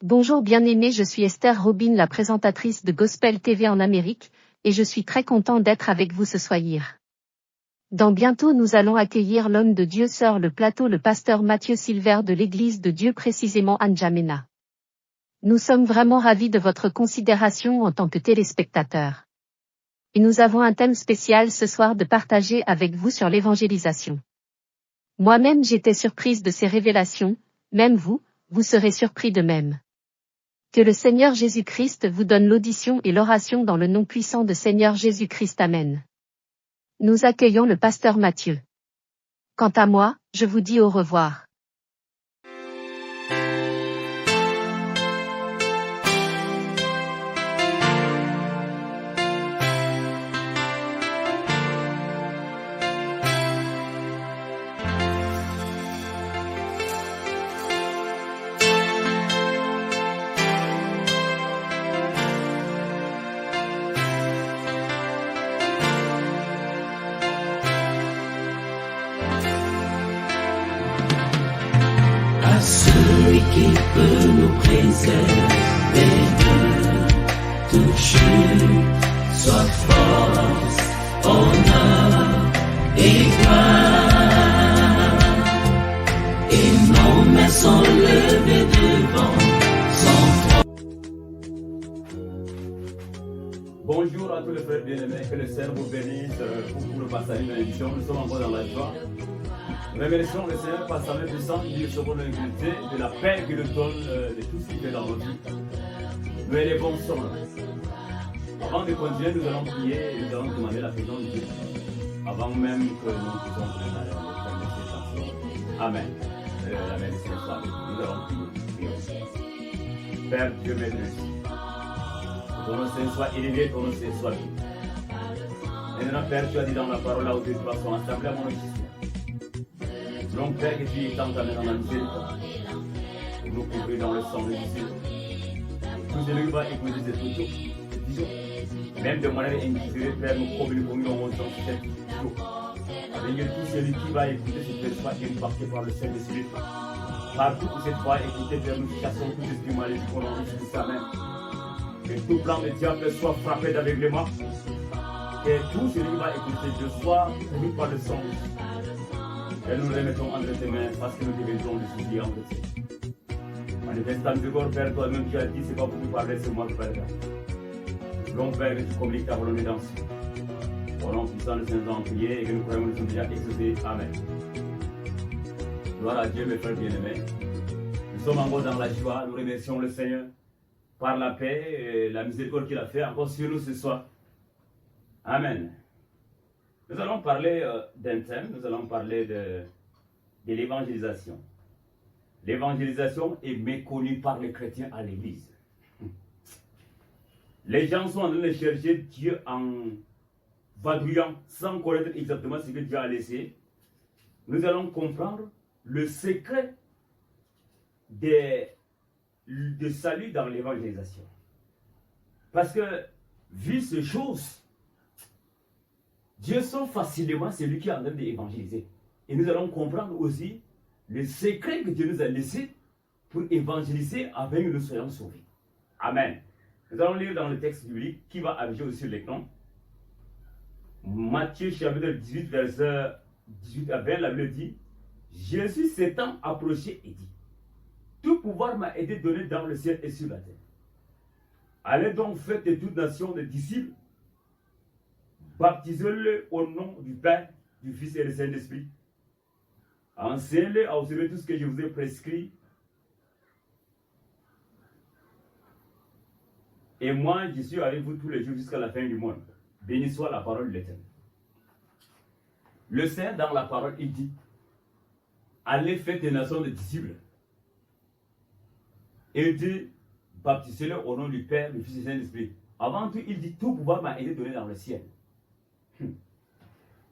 Bonjour bien-aimés, je suis Esther Robin, la présentatrice de Gospel TV en Amérique, et je suis très content d'être avec vous ce soir. Dans bientôt nous allons accueillir l'homme de Dieu sur le plateau, le pasteur Mathieu Silver de l'Église de Dieu, précisément à N'Djamena. Nous sommes vraiment ravis de votre considération en tant que téléspectateurs. Et nous avons un thème spécial ce soir de partager avec vous sur l'évangélisation. Moi-même j'étais surprise de ces révélations, même vous serez surpris de même. Que le Seigneur Jésus-Christ vous donne l'audition et l'oration dans le nom puissant de Seigneur Jésus-Christ. Amen. Nous accueillons le pasteur Mathieu. Quant à moi, je vous dis au revoir. Celui qui peut nous préserver de toute chute, soit force, honneur et gloire, et nos mains sont levées devant son trône. Bonjour à tous les frères bien-aimés, que le Seigneur vous bénisse pour le passage de l'émission. Nous sommes encore dans la joie. Nous remercions le Seigneur par sa main puissante qui nous seconde l'intégrité, de la paix qu'il nous donne, de tout ce qu'il fait dans nos vies. Nous élevons son nom. Avant de continuer, nous allons prier et nous allons demander la présence de Dieu. Avant même que nous puissions préparer notre chansons. Amen. La main du Seigneur soit avec nous. Nous allons prier. Père Dieu, merci. Ton nom Seigneur soit élevé, ton nom Seigneur soit béni. Maintenant, Père, tu as dit dans la parole là où tu dois sont assemblés à mon nom. Donc, Père, que tu étends ta main dans la miséricorde, pour nous couvrir dans le sang de Jésus. Tout celui qui va écouter cette vision, même de manière individuelle, Père, nous communiquons dans cette vision. Seigneur, tout celui qui va écouter cette vision soit impacté par le Saint-Esprit. Partout où cette voix est écoutée, Père, nous chassons tout esprit maléfique au nom de Jésus. Amen. Que tout plan de diable soit frappé d'aveuglement. Que tout celui qui va écouter cette vision soit couvert par le sang de Jésus. Et nous remettons entre tes mains parce que nous devons le soucier entre tes mains. Manifestant du corps, Père, toi-même tu as dit, c'est pas pour nous parler, c'est moi qui parle. Donc, Père, que tu communiques ta volonté dans ce. Au nom puissant de Saint-Jean, prier et que nous croyons que nous sommes déjà exaucés. Amen. Gloire à Dieu, mes frères bien-aimés. Nous sommes encore dans la joie, nous remercions le Seigneur par la paix et la miséricorde qu'il a fait encore sur nous ce soir. Amen. Nous allons parler d'un thème, nous allons parler de l'évangélisation. L'évangélisation est méconnue par les chrétiens à l'église. Les gens sont en train de chercher Dieu en vadrouillant sans connaître exactement ce que Dieu a laissé. Nous allons comprendre le secret de salut dans l'évangélisation. Parce que, vu ces choses, Dieu sent facilement celui qui est en train d'évangéliser. Et nous allons comprendre aussi le secret que Dieu nous a laissé pour évangéliser afin que nous soyons sauvés. Amen. Nous allons lire dans le texte biblique qui va afficher aussi sur l'écran. Matthieu chapitre 18, verset 18 à 20, la Bible dit: Jésus s'étant approché et dit: tout pouvoir m'a été donné dans le ciel et sur la terre. Allez donc, faites de toute nation des disciples. Baptisez-le au nom du Père, du Fils et du Saint-Esprit. Enseignez-le à observer tout ce que je vous ai prescrit. Et moi, je suis avec vous tous les jours jusqu'à la fin du monde. Béni soit la parole de l'Éternel. Le Seigneur, dans la parole, il dit: allez, faites des nations de disciples. Et il dit: baptisez-le au nom du Père, du Fils et du Saint-Esprit. Avant tout, il dit: tout pouvoir m'a été donné dans le ciel.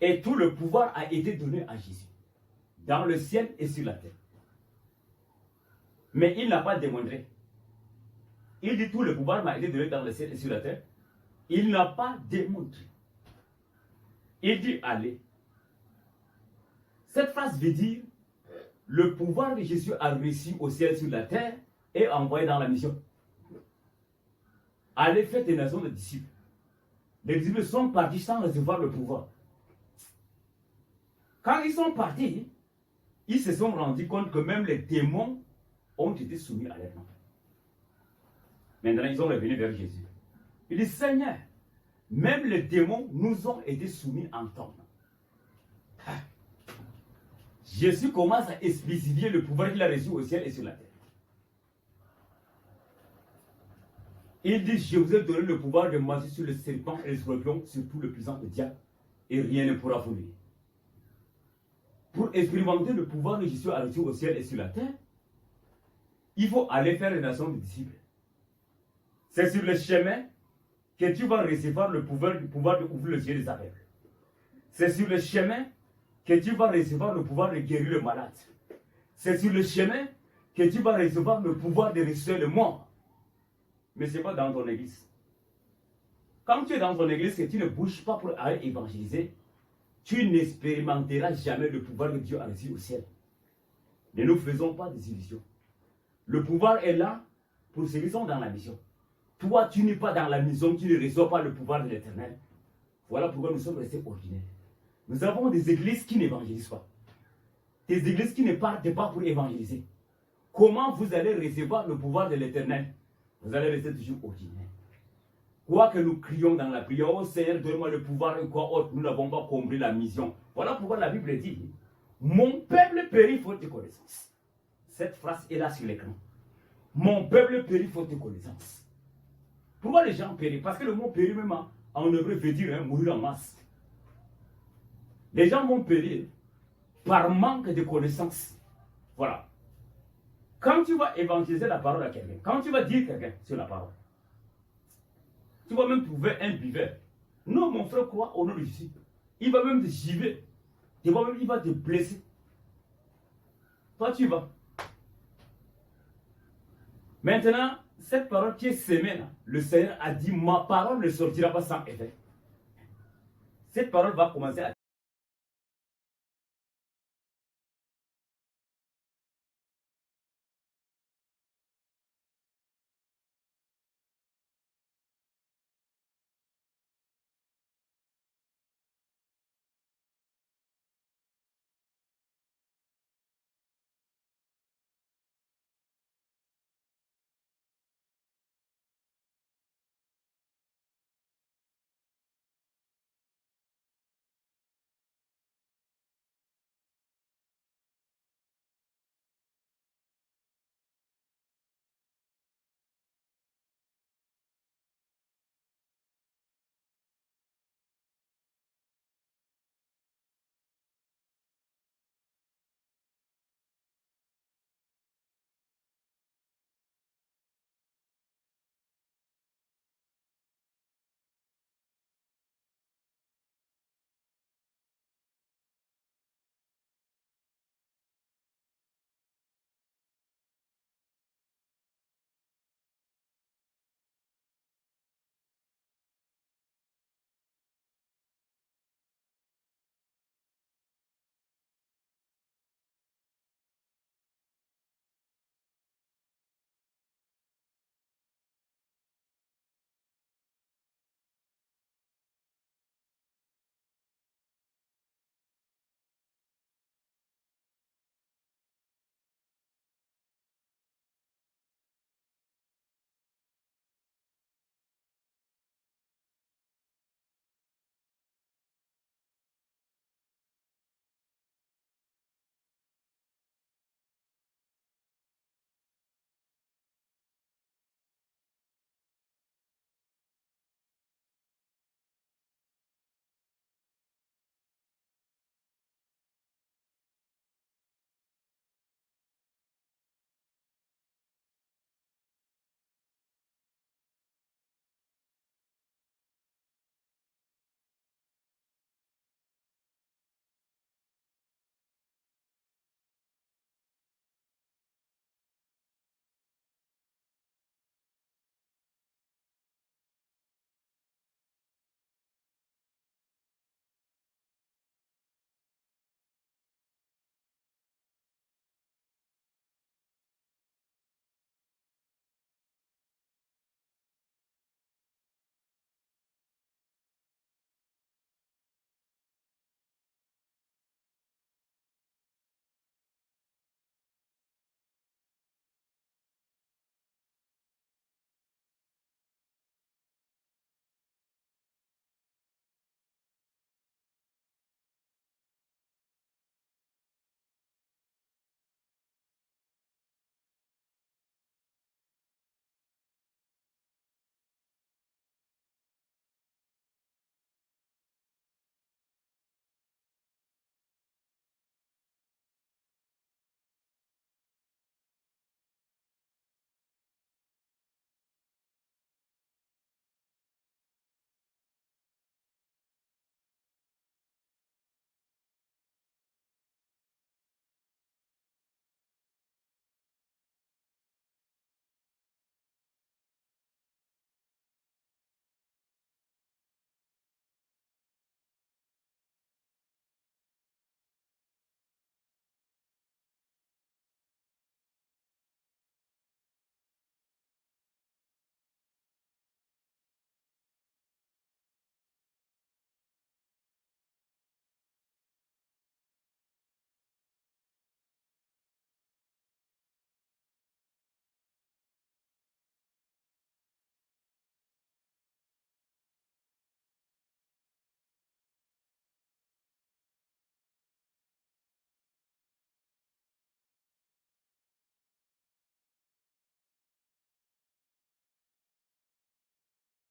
Et tout le pouvoir a été donné à Jésus, dans le ciel et sur la terre. Mais il n'a pas démontré. Il dit: tout le pouvoir m'a été donné dans le ciel et sur la terre. Il n'a pas démontré. Il dit: allez. Cette phrase veut dire: le pouvoir que Jésus a reçu au ciel et sur la terre et envoyés dans la mission. Allez faire des nations de disciples. Les disciples sont partis sans recevoir le pouvoir. Quand ils sont partis, ils se sont rendus compte que même les démons ont été soumis à leur nom. Maintenant, ils ont revenu vers Jésus. Il dit, Seigneur, même les démons nous ont été soumis en ton nom. Jésus commence à spécifier le pouvoir qu'il a reçu au ciel et sur la terre. Il dit, je vous ai donné le pouvoir de marcher sur le serpent et le scorpion, sur tout le puissant de diable, et rien ne pourra vous nuire. Pour expérimenter le pouvoir que Jésus a reçu au ciel et sur la terre, il faut aller faire les nations de disciples. C'est sur le chemin que tu vas recevoir le pouvoir d'ouvrir le ciel des aveugles. C'est sur le chemin que tu vas recevoir le pouvoir de guérir le malade. C'est sur le chemin que tu vas recevoir le pouvoir de ressusciter le mort. Mais ce n'est pas dans ton église. Quand tu es dans ton église et que tu ne bouges pas pour aller évangéliser, tu n'expérimenteras jamais le pouvoir que Dieu a reçu au ciel. Ne nous faisons pas des illusions. Le pouvoir est là pour ceux qui sont dans la mission. Toi, tu n'es pas dans la mission, tu ne reçois pas le pouvoir de l'Éternel. Voilà pourquoi nous sommes restés ordinaires. Nous avons des églises qui n'évangélisent pas. Des églises qui ne partent pas pour évangéliser. Comment vous allez recevoir le pouvoir de l'Éternel? Vous allez rester toujours ordinaire. Quoi que nous crions dans la prière, oh Seigneur, donne-moi le pouvoir et quoi autre, nous n'avons pas compris la mission. Voilà pourquoi la Bible dit, mon peuple périt faute de connaissance. Cette phrase est là sur l'écran. Mon peuple périt faute de connaissance. Pourquoi les gens périssent? Parce que le mot périr même en hébreu veut dire mourir en masse. Les gens vont périr par manque de connaissance. Voilà. Quand tu vas évangéliser la parole à quelqu'un, quand tu vas dire quelqu'un sur la parole, tu vas même trouver un buveur. Non, mon frère croit au nom de Jésus. Il va même te giver. Il va te blesser. Toi, tu vas. Maintenant, cette parole qui est sémée là, le Seigneur a dit, ma parole ne sortira pas sans effet. Cette parole va commencer à